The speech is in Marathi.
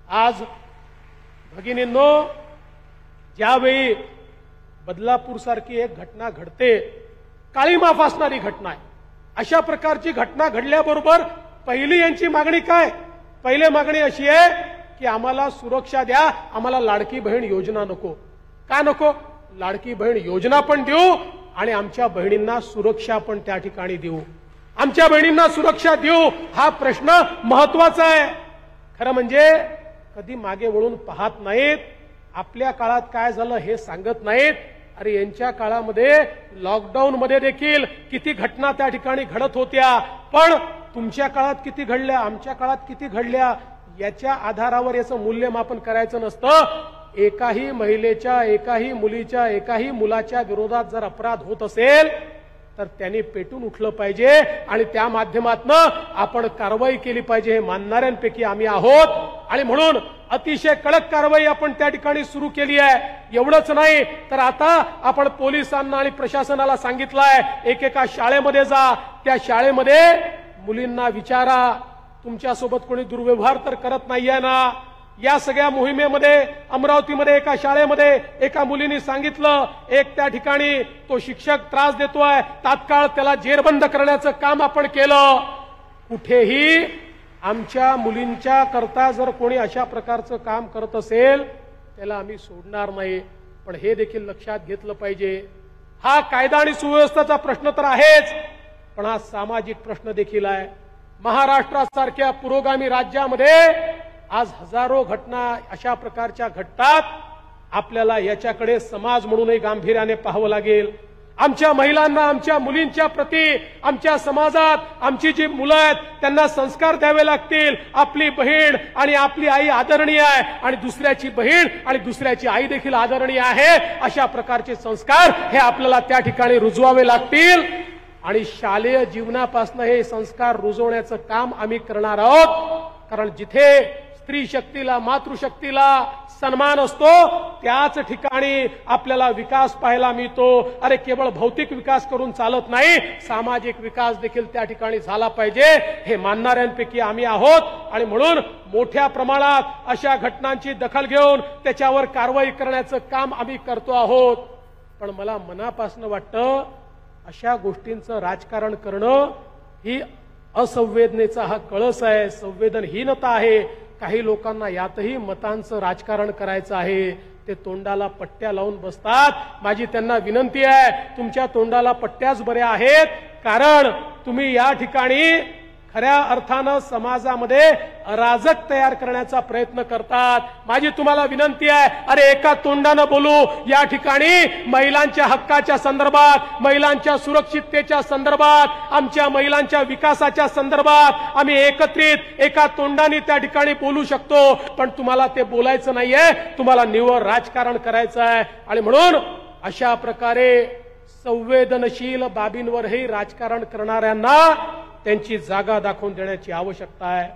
आज भगिनींनो, ज्यावेळी बदलापूर सारखी एक घटना घडते, काळीमा फासणारी घटना आहे, अशा प्रकारची घटना घडल्याबरोबर पहिली यांची मागणी काय? पहिली मागणी अशी आहे की आम्हाला सुरक्षा द्या, आम्हाला लाडकी बहीण योजना नको. का नको? लाडकी बहीण योजना पण देऊ आणि आमच्या बहिणींना सुरक्षा पण त्या ठिकाणी देऊ. आमच्या बहिणींना सुरक्षा देऊ हा प्रश्न महत्वाचा आहे. खरं म्हणजे कधी मागे वळून पाहत नाहीत. आपल्या काळात काय झालं हे सांगत नाहीत. अरे यांच्या काळामध्ये लॉकडाऊन मध्ये देखील किती घटना त्या ठिकाणी घडत होत्या, पण तुमच्या काळात किती घडल्या, आमच्या काळात किती घडल्या, याच्या आधारावर याचं मूल्यमापन करायचं नसतं. एकाही महिलेच्या, एकाही मुलीच्या, एकाही मुलाच्या विरोधात जर अपराध होत असेल तर त्यांनी पेटून उठलं पाहिजे आणि त्या माध्यमातून आपण कारवाई केली पाहिजे. हे मानणाऱ्यांपैकी आम्ही आहोत आणि म्हणून अतिशय कडक कारवाई आपण त्या ठिकाणी सुरू केली आहे. एवढंच नाही तर आता आपण पोलिसांना आणि प्रशासनाला सांगितलंय, एकेका शाळेमध्ये जा, त्या शाळेमध्ये मुलींना विचारा तुमच्यासोबत कोणी दुर्व्यवहार तर करत नाहीये ना. या सगळ्या मोहिमेमध्ये अमरावतीमध्ये एका शाळेमध्ये एका मुलीने सांगितलं, एक त्या ठिकाणी तो शिक्षक त्रास देतोय, तात्काळ त्याला जेरबंद करण्याचं काम आपण केलं. कुठेही आमच्या मुलींच्या करता जर कोणी अशा प्रकारचं काम करत असेल त्याला आम्ही सोडणार नाही. पण हे देखील लक्षात घेतलं पाहिजे, हा कायदा आणि सुव्यवस्थेचा प्रश्न तर आहेच, पण हा सामाजिक प्रश्न देखील आहे. महाराष्ट्रासारख्या पुरोगामी राज्यामध्ये आज हजारो घटना अशा प्रकारच्या घडतात. आपल्याला याच्याकडे समाज म्हणूनही गांभीर्याने पाहावं लागेल. आमच्या महिलांना, आमच्या मुलींच्या प्रती आमच्या समाजात आमची जी मुलं आहेत त्यांना संस्कार द्यावे लागतील. आपली बहीण आणि आपली आई आदरणीय आहे आणि दुसऱ्याची बहीण आणि दुसऱ्याची आई देखील आदरणीय आहे. अशा प्रकारचे संस्कार हे आपल्याला त्या ठिकाणी रुजवावे लागतील आणि शालेय जीवनापासून हे संस्कार रुजवण्याचं काम आम्ही करणार आहोत. कारण जिथे स्त्री शक्तीला, मातृशक्तीला सन्मान असतो त्याच ठिकाणी आपल्याला विकास पाहायला मिळतो. अरे केवळ भौतिक विकास करून चालत नाही, सामाजिक विकास देखील त्या ठिकाणी झाला पाहिजे. हे मानणाऱ्यांपैकी आम्ही आहोत आणि म्हणून मोठ्या प्रमाणात अशा घटनांची दखल घेऊन त्याच्यावर कारवाई करण्याचं काम आम्ही करतो आहोत. पण मला मनापासून वाटतं अशा गोष्टींचं राजकारण करणं ही असंवेदनेचा हा कळस आहे, संवेदनहीनता आहे. काही लोकांना यातही मतांचं राजकारण करायचं आहे. ते तोंडाला पट्ट्या लावून बसतात. माझी त्यांना विनंती आहे, तुमच्या तोंडाला पट्ट्याच बऱ्या आहेत, कारण तुम्ही या ठिकाणी खऱ्या अर्थानं समाजामध्ये अराजक तयार करण्याचा प्रयत्न करतात. माझी तुम्हाला विनंती आहे, अरे एका तोंडानं बोलू. या ठिकाणी महिलांच्या हक्काच्या संदर्भात, महिलांच्या सुरक्षिततेच्या संदर्भात, आमच्या महिलांच्या विकासाच्या संदर्भात आम्ही एकत्रित एका तोंडाने त्या ठिकाणी बोलू शकतो. पण तुम्हाला ते बोलायचं नाहीये, तुम्हाला निव्वळ राजकारण करायचं आहे. आणि म्हणून अशा प्रकारे संवेदनशील बाबींवरही राजकारण करणाऱ्यांना त्यांची जागा दाखवून देण्याची आवश्यकता आहे.